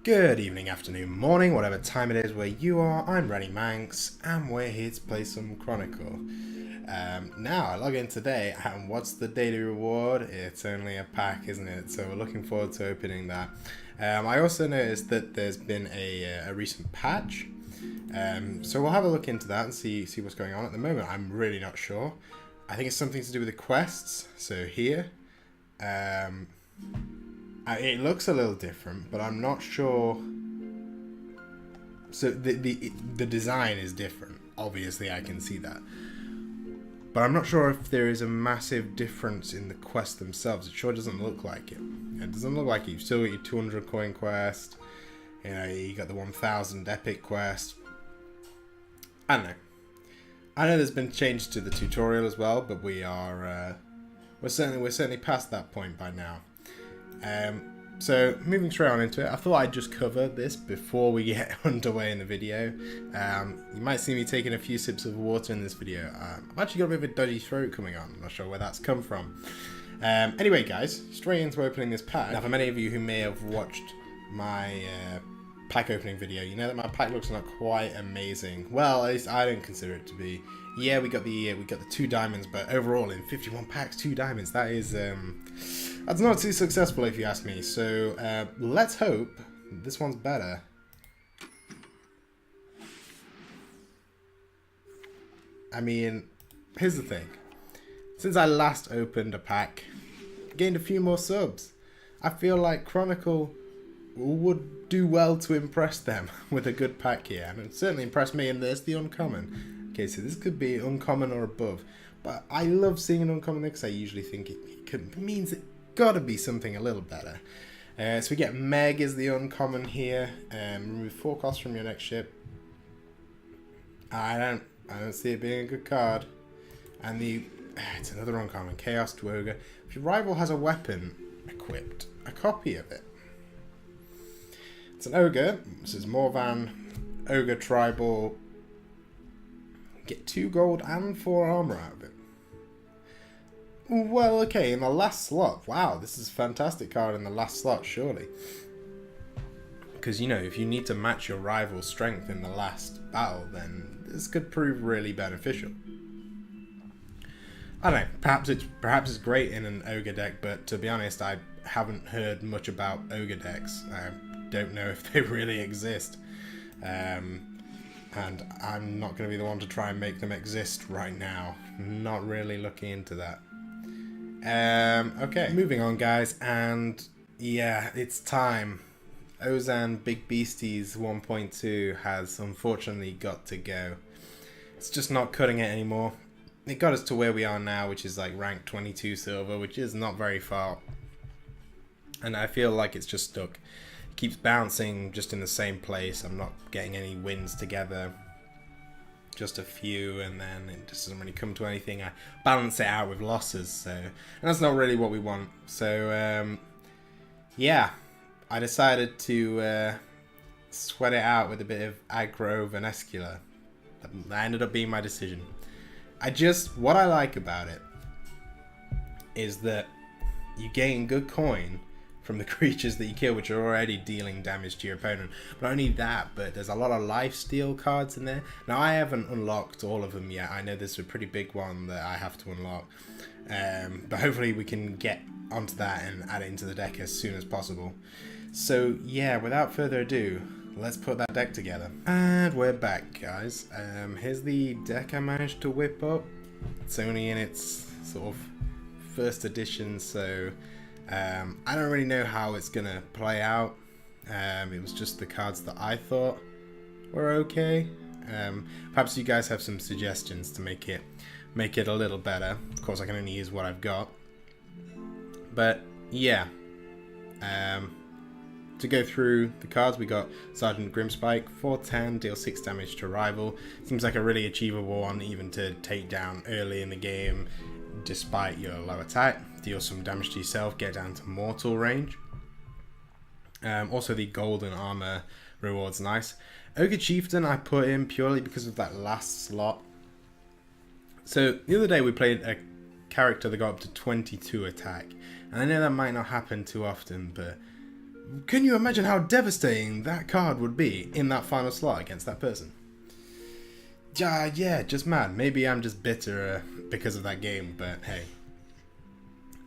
Good evening, afternoon, morning, whatever time it is where you are. I'm Raddimanx, and we're here to play some Chronicle. Now, I log in today, and what's the daily reward? It's only a pack, isn't it? So we're looking forward to opening that. I also noticed that there's been a recent patch, so we'll have a look into that and see what's going on. At the moment, I'm really not sure. I think it's something to do with the quests. So here, it looks a little different, but I'm not sure. So the design is different. Obviously, I can see that. But I'm not sure if there is a massive difference in the quests themselves. It sure doesn't look like it. It doesn't look like it. You've still got your 200 coin quest. You know, you got the 1000 epic quest. I don't know. I know there's been changes to the tutorial as well, but we're certainly past that point by now. So moving straight on into it, I thought I'd just cover this before we get underway in the video. You might see me taking a few sips of water in this video. I've actually got a bit of a dodgy throat coming on. I'm not sure where that's come from. Anyway guys, straight into opening this pack. Now for many of you who may have watched my pack opening video, you know that my pack looks not quite amazing. Well, at least I don't consider it to be. Yeah, we got the 2 diamonds, but overall in 51 packs, 2 diamonds. That is that's not too successful if you ask me. So let's hope this one's better. I mean, here's the thing. Since I last opened a pack, gained a few more subs. I feel like Chronicle would do well to impress them with a good pack here, and it certainly impressed me in this, the uncommon. Okay, so this could be uncommon or above, but I love seeing an uncommon because I usually think it means it gotta be something a little better. So we get Meg as the uncommon here. Remove 4 costs from your next ship. I don't see it being a good card. And it's another uncommon, Chaos to Ogre. If your rival has a weapon equipped, a copy of it. It's an Ogre. This is Morvan, Ogre Tribal. Get 2 gold and 4 armor out of it. Well, okay, in the last slot. Wow, this is a fantastic card in the last slot, surely. Because, you know, if you need to match your rival's strength in the last battle, then this could prove really beneficial. I don't know, perhaps it's great in an Ogre deck, but to be honest, I haven't heard much about Ogre decks. I don't know if they really exist. And I'm not going to be the one to try and make them exist right now. Not really looking into that. Okay, moving on guys, and yeah, it's time. Ozan Big Beasties 1.2 has unfortunately got to go. It's just not cutting it anymore. It got us to where we are now, which is like rank 22 silver, which is not very far. And I feel like it's just stuck. Keeps bouncing just in the same place. I'm not getting any wins together, just a few, and then it just doesn't really come to anything. I balance it out with losses, so, and that's not really what we want. So yeah, I decided to sweat it out with a bit of AGGRO VANESCULA. That ended up being my decision. What I like about it is that you gain good coin from the creatures that you kill, which are already dealing damage to your opponent. But not only that, but there's a lot of lifesteal cards in there. Now, I haven't unlocked all of them yet. I know there's a pretty big one that I have to unlock. But hopefully we can get onto that and add it into the deck as soon as possible. So, yeah, without further ado, let's put that deck together. And we're back, guys. Here's the deck I managed to whip up. It's only in its sort of first edition, so I don't really know how it's gonna play out. It was just the cards that I thought were okay. Perhaps you guys have some suggestions to make it a little better. Of course, I can only use what I've got. But yeah, to go through the cards, we got Sergeant Grimspike, 410, deal 6 damage to rival. Seems like a really achievable one, even to take down early in the game, despite your low attack. Deal some damage to yourself, get down to mortal range. Also the golden armor reward's nice. Ogre Chieftain I put in purely because of that last slot. So the other day we played a character that got up to 22 attack, and I know that might not happen too often, but Can you imagine how devastating that card would be in that final slot against that person? Yeah, just mad. Maybe I'm just bitter because of that game, but hey.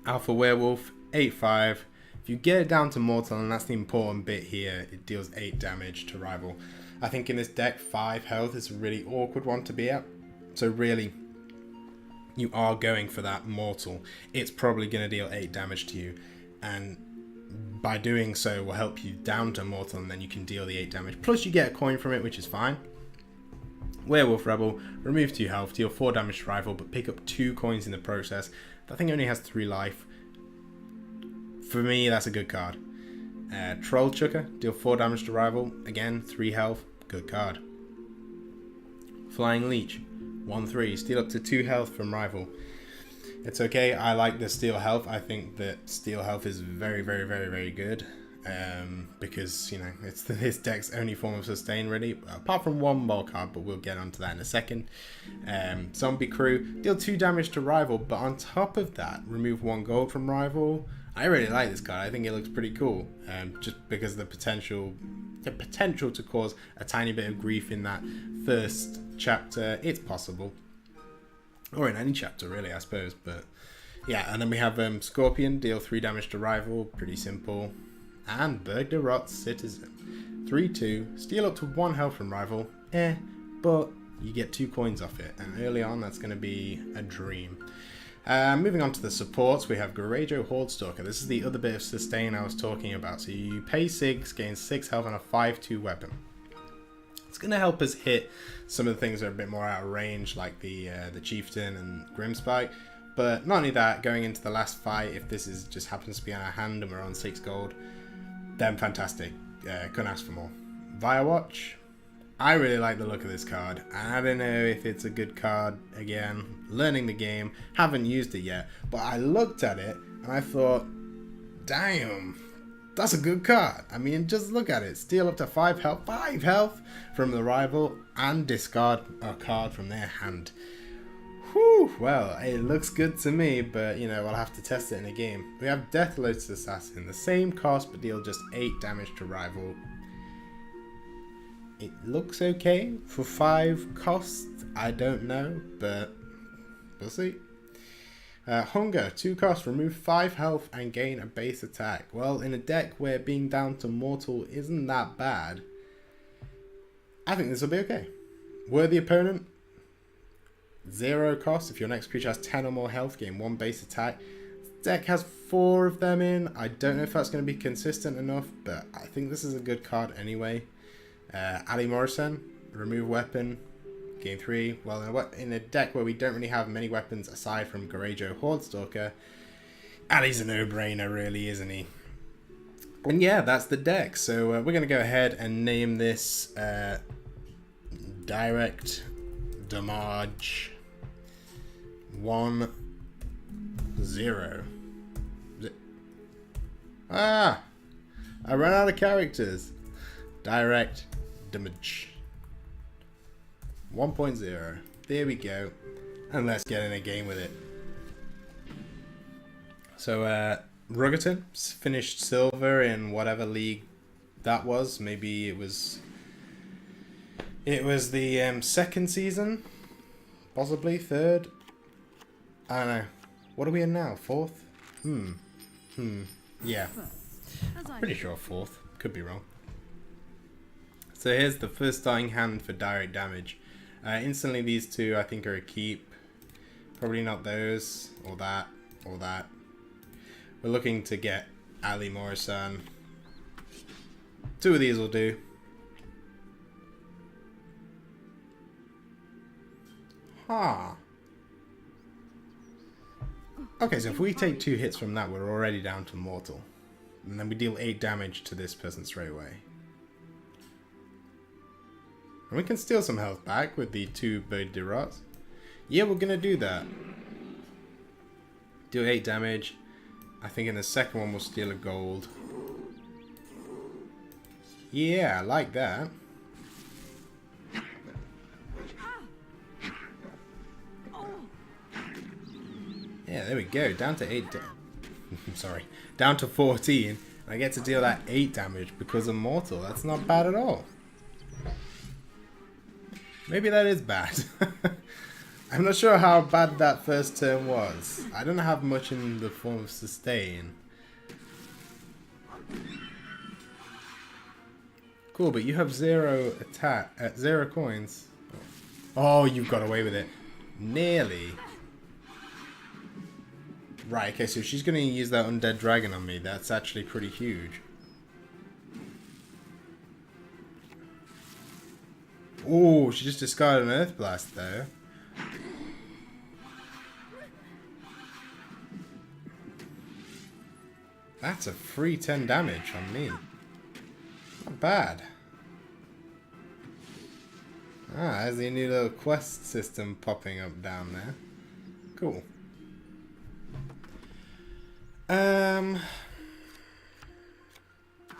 Alpha Werewolf, 8-5. If you get it down to Mortal, and that's the important bit here, it deals 8 damage to rival. I think in this deck, 5 health is a really awkward one to be at. So really, you are going for that Mortal. It's probably going to deal 8 damage to you, and by doing so will help you down to Mortal, and then you can deal the 8 damage. Plus you get a coin from it, which is fine. Werewolf Rebel, remove 2 health, deal 4 damage to rival, but pick up 2 coins in the process. I think it only has 3 life. For me, that's a good card. Troll Chucker, deal 4 damage to rival. Again, 3 health, good card. Flying Leech, 1-3, steal up to 2 health from rival. It's okay, I like the steal health. I think that steal health is very, very, very, very good. Because, you know, it's this deck's only form of sustain, really. Apart from one more card, but we'll get onto that in a second. Zombie Crew, deal 2 damage to rival, but on top of that, remove 1 gold from rival. I really like this card. I think it looks pretty cool. Just because of the potential to cause a tiny bit of grief in that first chapter. It's possible. Or in any chapter, really, I suppose. But yeah, and then we have Scorpion, deal 3 damage to rival. Pretty simple. And Berg de Rot's Citizen, 3-2, steal up to 1 health from rival, but you get 2 coins off it, and early on that's going to be a dream. Moving on to the supports, we have Gorejo Hordestalker. This is the other bit of sustain I was talking about. So you pay 6, gain 6 health on a 5-2 weapon. It's going to help us hit some of the things that are a bit more out of range, like the Chieftain and Grimspike. But not only that, going into the last fight, if this is just happens to be on our hand and we're on 6 gold, then fantastic. Couldn't ask for more. Firewatch. I really like the look of this card. I don't know if it's a good card. Again, learning the game. Haven't used it yet. But I looked at it and I thought, damn, that's a good card. I mean, just look at it. Steal up to 5 health. 5 health from the rival and discard a card from their hand. Whew, well, it looks good to me, but, you know, I'll have to test it in a game. We have Death Lotus Assassin, the same cost, but deal just 8 damage to rival. It looks okay for 5 costs, I don't know, but we'll see. Hunger, 2 costs, remove 5 health and gain a base attack. Well, in a deck where being down to Mortal isn't that bad, I think this will be okay. Worthy opponent, 0 cost. If your next creature has 10 or more health, gain 1 base attack. This deck has 4 of them in. I don't know if that's going to be consistent enough, but I think this is a good card anyway. Ali Morrison, remove weapon, gain 3. Well, in a deck where we don't really have many weapons aside from Gorejo Hordestalker, Ali's a no-brainer, really, isn't he? And yeah, that's the deck. So we're going to go ahead and name this Direct Damage 1-0. I ran out of characters. Direct Damage 1.0. There we go. And let's get in a game with it. So, Rugerton finished silver in whatever league that was. Maybe it was the second season, possibly third. I don't know. What are we in now? 4th? Yeah, I'm pretty sure 4th. Could be wrong. So here's the first starting hand for direct damage. Instantly, these 2 I think are a keep. Probably not those or that or that. We're looking to get Ali Morrison. 2 of these will do. Okay, so if we take 2 hits from that, we're already down to Mortal. And then we deal 8 damage to this person straight away. And we can steal some health back with the 2 Berg de Rot. Yeah, we're going to do that. Do 8 damage. I think in the second one we'll steal a gold. Yeah, I like that. Yeah, there we go. Down to 8. Sorry. Down to 14. I get to deal that 8 damage because I'm mortal. That's not bad at all. Maybe that is bad. I'm not sure how bad that first turn was. I don't have much in the form of sustain. Cool, but you have 0 attack at 0 coins. Oh, you've got away with it. Nearly. Right, okay, so she's going to use that undead dragon on me. That's actually pretty huge. Oh, she just discarded an Earth Blast, though. That's a free 10 damage on me. Not bad. Ah, there's the new little quest system popping up down there. Cool. I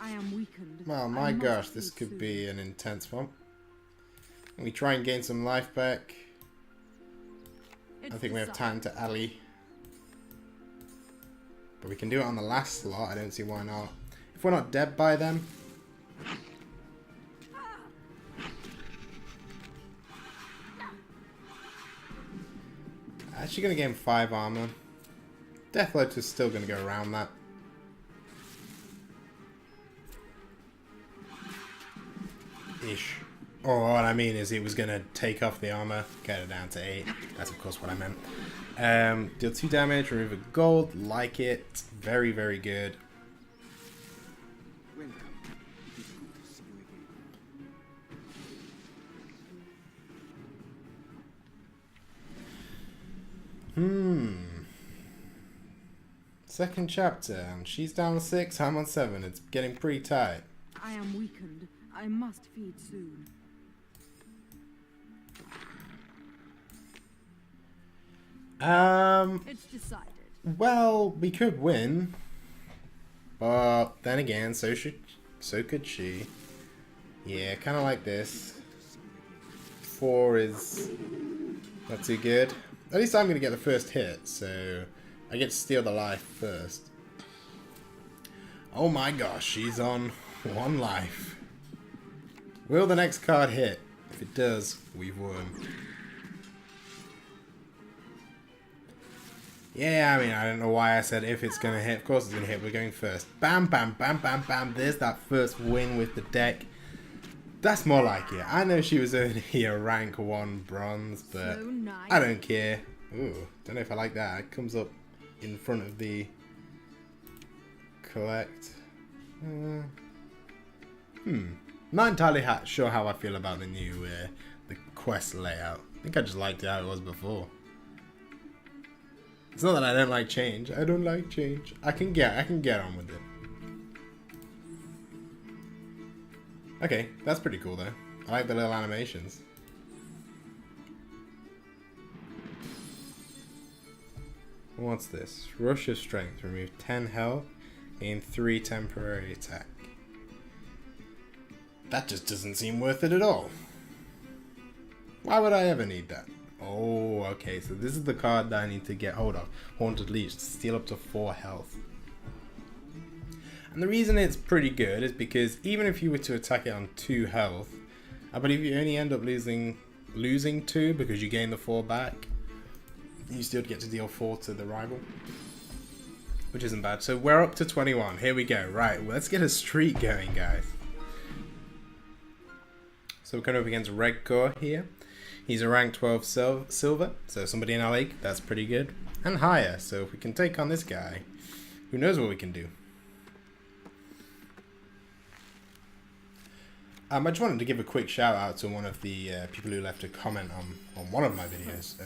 am weakened. Well, my gosh, this could be an intense one. We try and gain some life back. I think we have time to ally. But we can do it on the last slot. I don't see why not. If we're not dead by then. Actually going to gain 5 armor. Deathloop is still going to go around that. Ish. Or what I mean is it was going to take off the armor, get it down to 8. That's of course what I meant. Deal 2 damage, remove a gold, like it. Very, very good. Second chapter, and she's down to 6, I'm on 7. It's getting pretty tight. I am weakened. I must feed soon. It's decided. Well, we could win. But then again, so could she. Yeah, kind of like this. 4 is not too good. At least I'm going to get the first hit, so I get to steal the life first. Oh my gosh, she's on 1 life. Will the next card hit? If it does, we've won. Yeah, I mean, I don't know why I said if it's going to hit. Of course it's going to hit. We're going first. Bam, bam, bam, bam, bam. There's that first win with the deck. That's more like it. I know she was only a rank 1 bronze, but so nice. I don't care. Ooh, don't know if I like that. It comes up in front of the collect. Not entirely sure how I feel about the new the quest layout. I think I just liked it how it was before. It's not that I don't like change. I don't like change. I can get on with it. Okay, that's pretty cool though. I like the little animations. What's this? Rush of Strength. Remove 10 health. Gain 3 temporary attack. That just doesn't seem worth it at all. Why would I ever need that? Oh, okay. So this is the card that I need to get hold of. Haunted Leech. To steal up to 4 health. And the reason it's pretty good is because even if you were to attack it on 2 health, I believe you only end up losing 2 because you gain the 4 back. You still get to deal 4 to the rival, which isn't bad. So we're up to 21. Here we go. Right, let's get a streak going, guys. So we're coming up against Redcore here. He's a rank 12 silver, so somebody in our league. That's pretty good. And higher, so if we can take on this guy, who knows what we can do. I just wanted to give a quick shout out to one of the people who left a comment on one of my videos.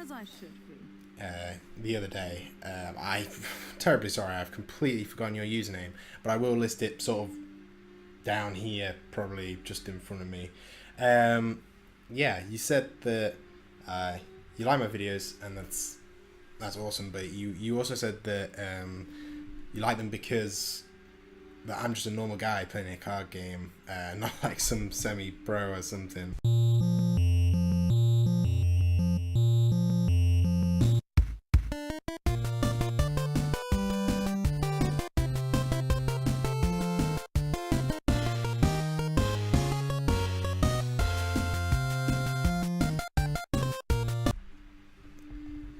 As I should be. The other day. I'm terribly sorry, I've completely forgotten your username, but I will list it sort of down here, probably just in front of me. Yeah, you said that you like my videos, and that's awesome, but you also said that you like them because that I'm just a normal guy playing a card game, not like some semi-pro or something.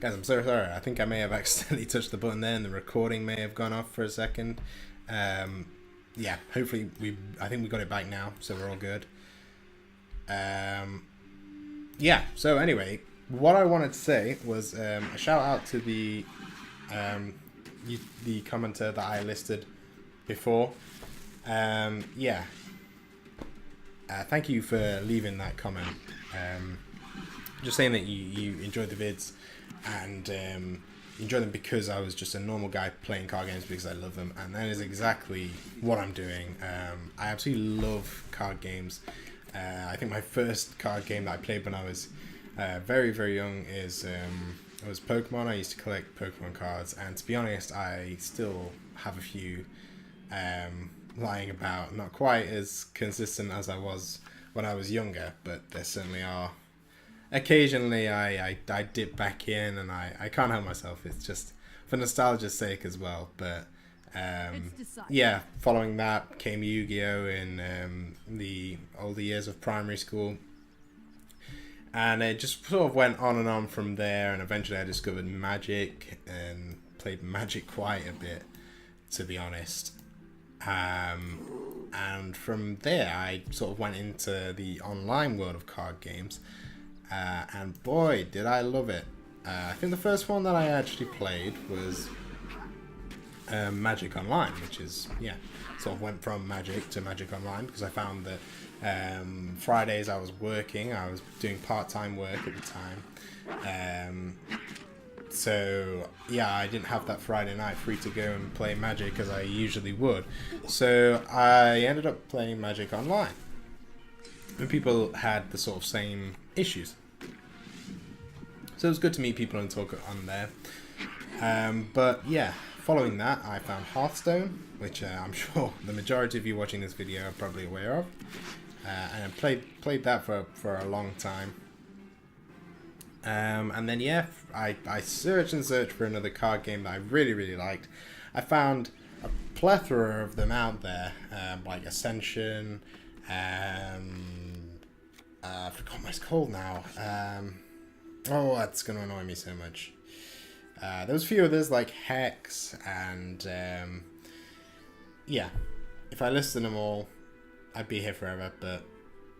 Guys, I'm so sorry. I think I may have accidentally touched the button there and the recording may have gone off for a second. Yeah, hopefully I think we got it back now, so we're all good. Yeah, so anyway, what I wanted to say was a shout out to the commenter that I listed before. Yeah. Thank you for leaving that comment. Just saying that you enjoyed the vids and enjoy them because I was just a normal guy playing card games because I love them, and that is exactly what I'm doing. I absolutely love card games. I think my first card game that I played when I was very, very young was Pokemon. I used to collect Pokemon cards, and to be honest, I still have a few lying about. Not quite as consistent as I was when I was younger, but there certainly are. Occasionally I dip back in, and I can't help myself. It's just for nostalgia's sake as well. But yeah, following that came Yu-Gi-Oh! In the older years of primary school. And it just sort of went on and on from there, and eventually I discovered Magic and played Magic quite a bit, to be honest. And from there I sort of went into the online world of card games, and boy did I love it. I think the first one that I actually played was Magic Online, which is, yeah, sort of went from Magic to Magic Online because I found that Fridays I was working, I was doing part-time work at the time, so yeah, I didn't have that Friday night free to go and play Magic as I usually would, so I ended up playing Magic Online, and people had the sort of same issues, so it was good to meet people and talk on there. But yeah, following that I found Hearthstone, which I'm sure the majority of you watching this video are probably aware of. And I played that for a long time. And then yeah, I searched and searched for another card game that I really, really liked. I found a plethora of them out there, like Ascension, I forgot what it's called now. Oh, that's going to annoy me so much. There was a few others like Hex, and yeah, if I listed them all, I'd be here forever, but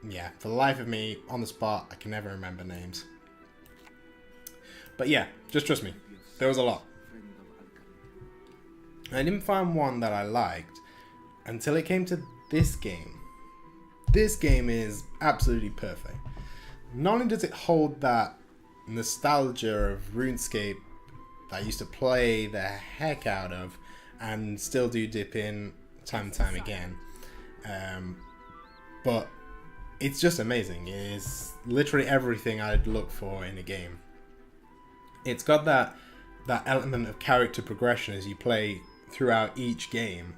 yeah, for the life of me, on the spot, I can never remember names. But yeah, just trust me, there was a lot. I didn't find one that I liked until it came to this game. This game is absolutely perfect. Not only does it hold that nostalgia of RuneScape that I used to play the heck out of and still do dip in time and time again, but it's just amazing. It is literally everything I'd look for in a game. It's got that element of character progression as you play throughout each game,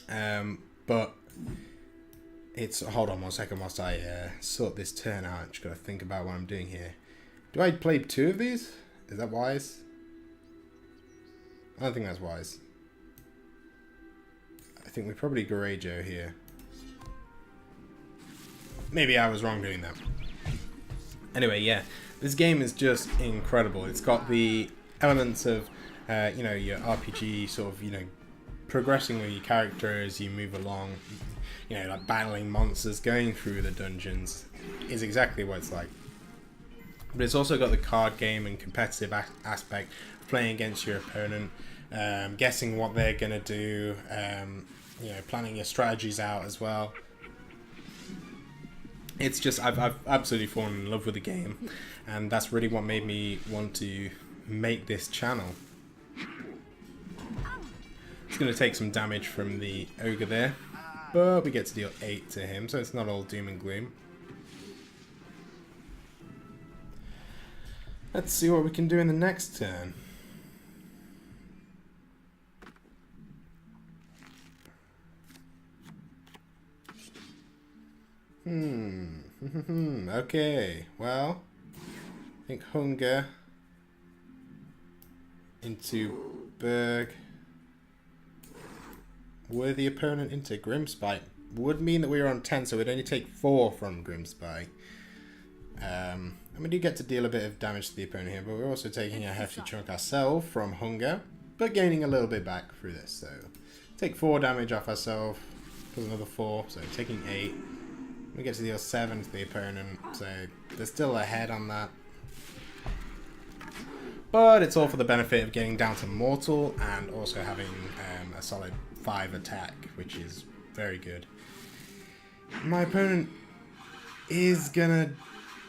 but it's, hold on one second whilst I sort this turn out. I'm just gotta think about what I'm doing here. Do I play 2 of these? Is that wise? I don't think that's wise. I think we probably Garajo here. Maybe I was wrong doing that. Anyway, yeah, this game is just incredible. It's got the elements of, you know, your RPG sort of, you know, progressing with your character as you move along. You know, like battling monsters, going through the dungeons is exactly what it's like. But it's also got the card game and competitive aspect, playing against your opponent, guessing what they're gonna do, you know, planning your strategies out as well. It's just, I've absolutely fallen in love with the game, and that's really what made me want to make this channel. It's gonna take some damage from the ogre there, but we get to deal 8 to him, so it's not all doom and gloom. Let's see what we can do in the next turn. Okay, well, I think Hunger into Berg. Worthy opponent into Grimspite would mean that we were on 10, so we'd only take 4 from Grimspite. And we do get to deal a bit of damage to the opponent here, but we're also taking a hefty chunk ourselves from hunger, but gaining a little bit back through this. So take 4 damage off ourselves, plus another 4, so taking 8. We get to deal 7 to the opponent, so they're still ahead on that. But it's all for the benefit of getting down to mortal and also having a solid 5 attack, which is very good. My opponent is gonna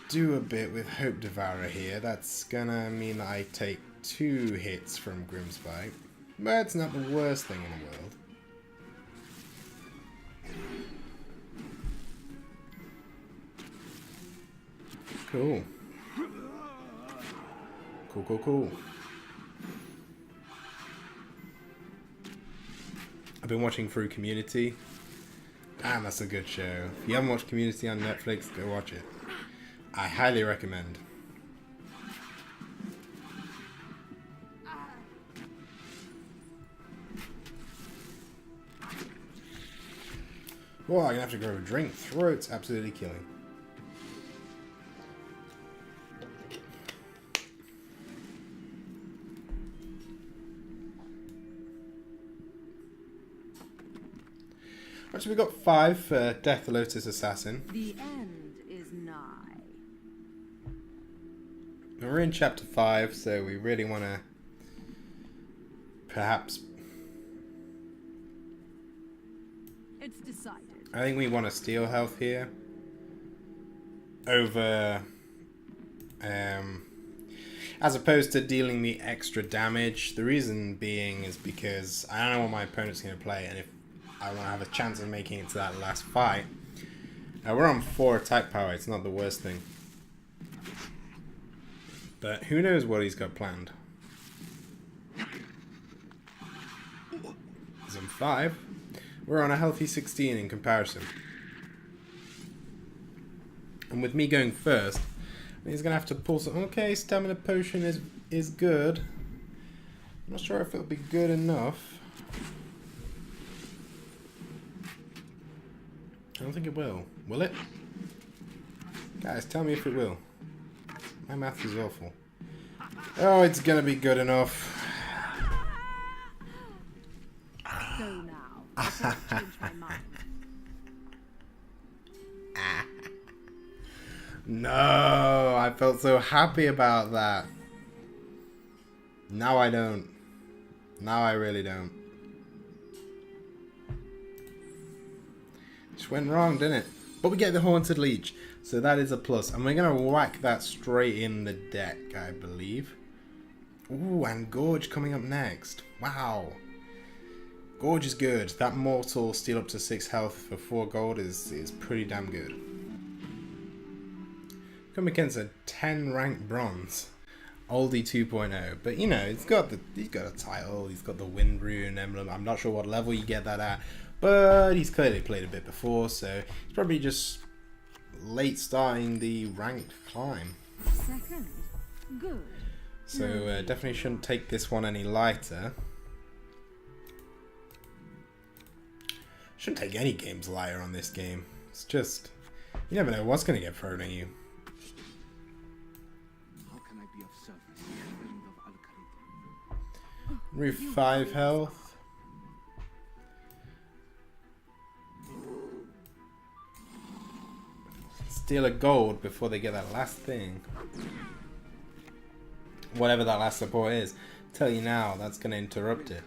do a bit with Hope Devourer here. That's gonna mean that I take 2 hits from Grimspike, but it's not the worst thing in the world. Cool. Cool. I've been watching through Community, and that's a good show. If you haven't watched Community on Netflix, go watch it. I highly recommend. Oh, I'm gonna have to grab a drink. Throat's absolutely killing. Actually, we got 5 for Death Lotus Assassin. The end is nigh. We're in chapter 5, so we really want to perhaps... It's decided. I think we want to steal health here over... as opposed to dealing the extra damage. The reason being is because I don't know what my opponent's going to play, and if I want to have a chance of making it to that last fight. Now we're on 4 attack power, it's not the worst thing. But who knows what he's got planned. He's on 5. We're on a healthy 16 in comparison. And with me going first, he's going to have to pull some... Okay, stamina potion is good. I'm not sure if it'll be good enough. I don't think it will. Will it? Guys, tell me if it will. My math is awful. Oh, it's gonna be good enough. So now, before I change my mind. No, I felt so happy about that. Now I don't. Now I really don't. Just went wrong, didn't it? But we get the Haunted Leech, so that is a plus. And we're going to whack that straight in the deck, I believe. Ooh, and Gorge coming up next. Wow. Gorge is good. That Mortal steal up to 6 health for 4 gold is pretty damn good. Come against a 10 rank bronze. Oldie 2.0. But you know, he's got a title, he's got the Wind Rune emblem. I'm not sure what level you get that at. But he's clearly played a bit before, so he's probably just late starting the ranked climb. Second. Good. So definitely shouldn't take this one any lighter. Shouldn't take any games lighter on this game. It's just, you never know what's going to get thrown at you. How can I be of service? Of Al-Khalid? Roof 5 health. Steal a gold before they get that last thing. Whatever that last support is. Tell you now, that's going to interrupt it.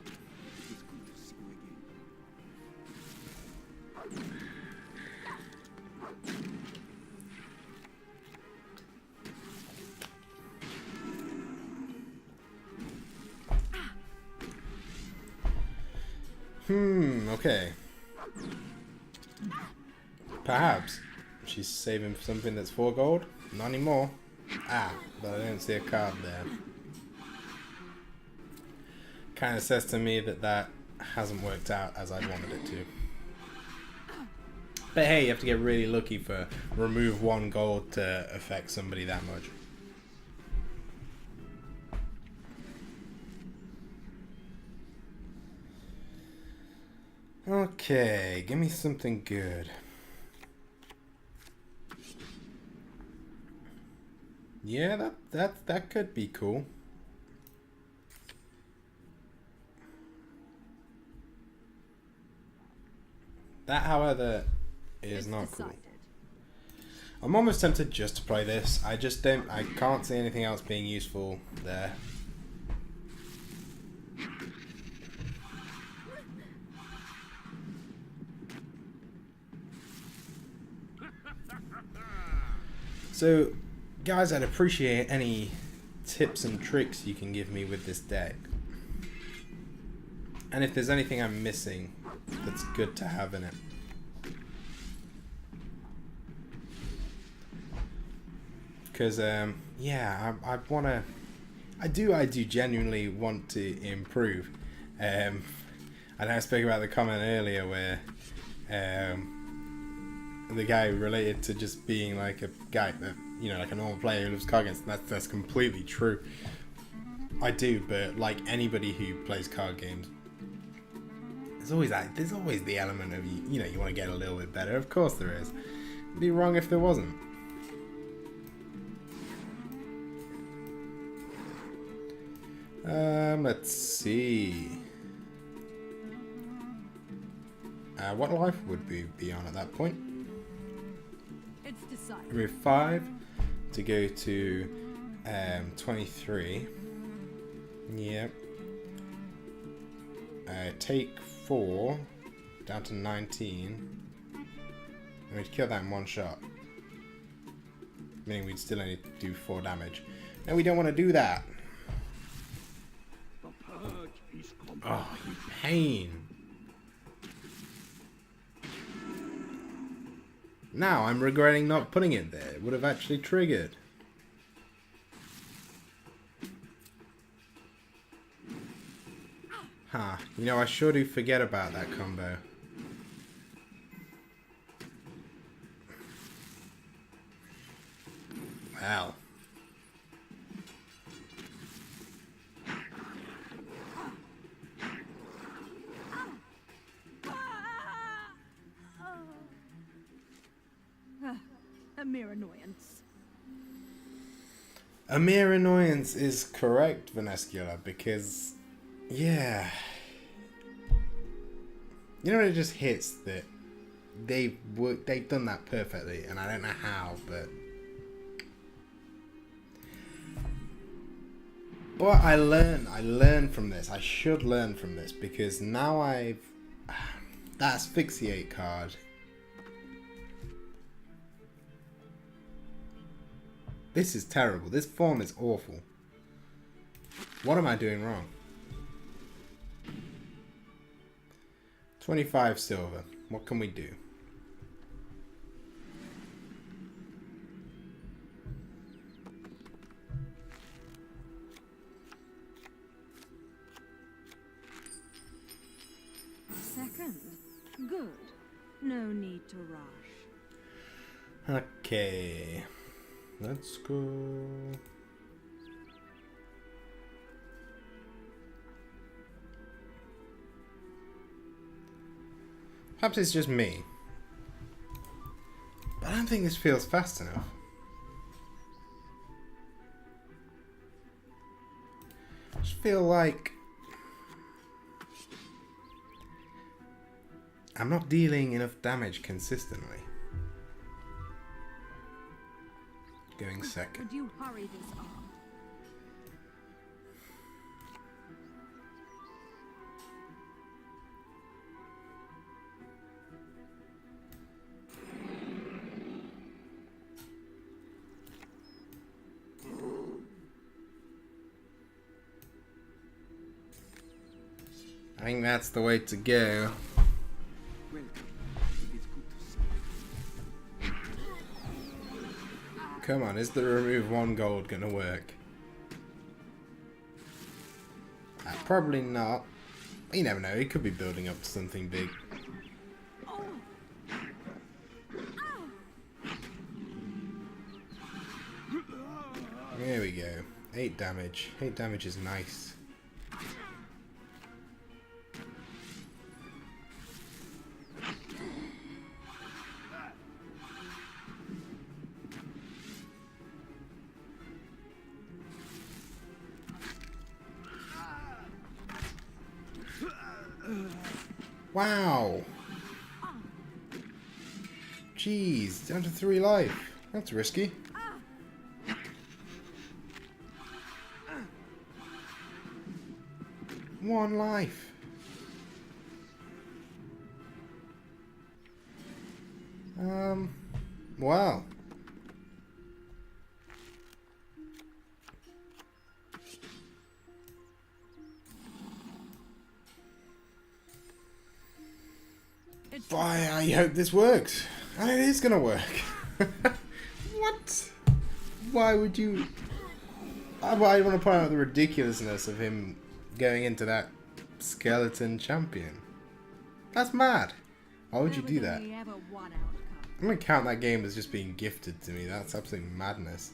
Okay. Perhaps she's saving for something that's 4 gold? Not anymore. Ah, but I don't see a card there. Kind of says to me that hasn't worked out as I'd wanted it to. But hey, you have to get really lucky for remove 1 gold to affect somebody that much. Okay, give me something good. Yeah, that could be cool. That, however, is It's not decided. cool. I'm almost tempted just to play this. I can't see anything else being useful there. So, guys, I'd appreciate any tips and tricks you can give me with this deck. And if there's anything I'm missing that's good to have in it. Because, yeah, I do genuinely want to improve. I know I spoke about the comment earlier where the guy related to just being like a guy that, you know, like a normal player who loves card games. That's completely true. I do, but like anybody who plays card games, there's always the element of you know, you want to get a little bit better. Of course there is. It'd be wrong if there wasn't. Let's see. What life would we be on at that point? It's decided. Remove 5 to go to 23. Yep. Take 4 down to 19. And we'd kill that in one shot. Meaning we'd still only do 4 damage. And we don't want to do that. Oh, you pain. Now I'm regretting not putting it there. It would have actually triggered. Huh. You know, I sure do forget about that combo. Wow. A mere annoyance. A mere annoyance is correct, Vanescula, because, yeah. You know, it just hits that they've done that perfectly, and I don't know how, but I learned from this. I should learn from this, because now that asphyxiate card. This is terrible. This form is awful. What am I doing wrong? 25 silver. What can we do? Second. Good. No need to rush. Okay. Let's go. Perhaps it's just me. But I don't think this feels fast enough. I just feel like I'm not dealing enough damage consistently. Going second. Could you hurry this up? I think that's the way to go. Welcome. It is good to see you. Come on, is the remove 1 gold gonna work? Probably not. You never know, he could be building up to something big. There we go. 8 damage. 8 damage is nice. Wow. Jeez, down to 3 life. That's risky. One life. Wow. Boy, I hope this works. And it is gonna work. What? Why would you... I want to point out the ridiculousness of him going into that skeleton champion. That's mad. Why would you do that? Only ever one outcome. I'm gonna count that game as just being gifted to me. That's absolute madness.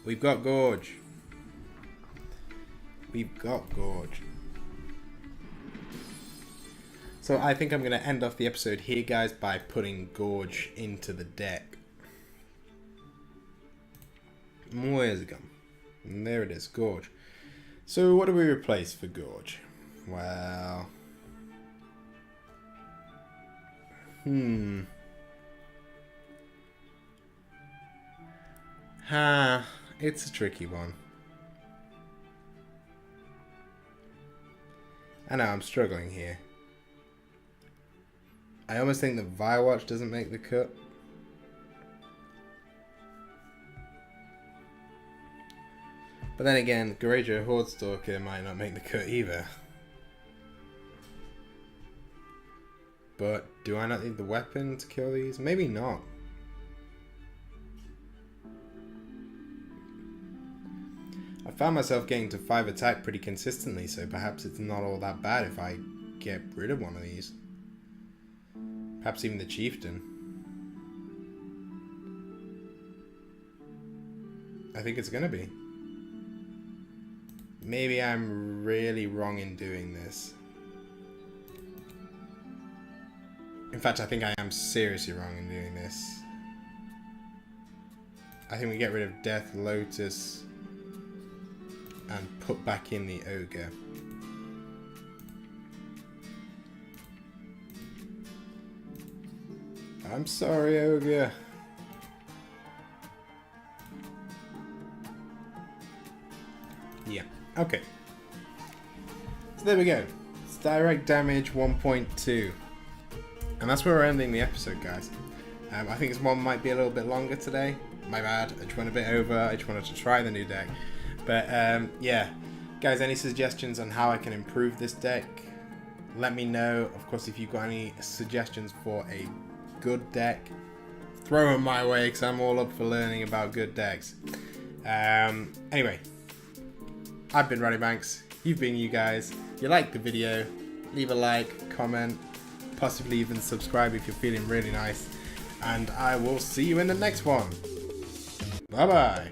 We've got Gorge. We've got Gorge. So I think I'm going to end off the episode here, guys, by putting Gorge into the deck. Where's it gone? And there it is, Gorge. So what do we replace for Gorge? Well... it's a tricky one. I know, I'm struggling here. I almost think that Firewatch doesn't make the cut. But then again, Gorejo Hordestalker might not make the cut either. But do I not need the weapon to kill these? Maybe not. I found myself getting to 5 attack pretty consistently, so perhaps it's not all that bad if I get rid of one of these. Perhaps even the Chieftain. I think it's gonna be. Maybe I'm really wrong in doing this. In fact, I think I am seriously wrong in doing this. I think we get rid of Death Lotus and put back in the Ogre. I'm sorry, Ogre. Yeah, okay. So there we go. It's direct damage 1.2. And that's where we're ending the episode, guys. I think this one might be a little bit longer today. My bad. I just went a bit over. I just wanted to try the new deck. But yeah. Guys, any suggestions on how I can improve this deck? Let me know. Of course, if you've got any suggestions for a good deck, throw them my way, because I'm all up for learning about good decks. Anyway, I've been Raddimanx. You've been you guys. If you liked the video, leave a like, comment, possibly even subscribe if you're feeling really nice. And I will see you in the next one. Bye bye.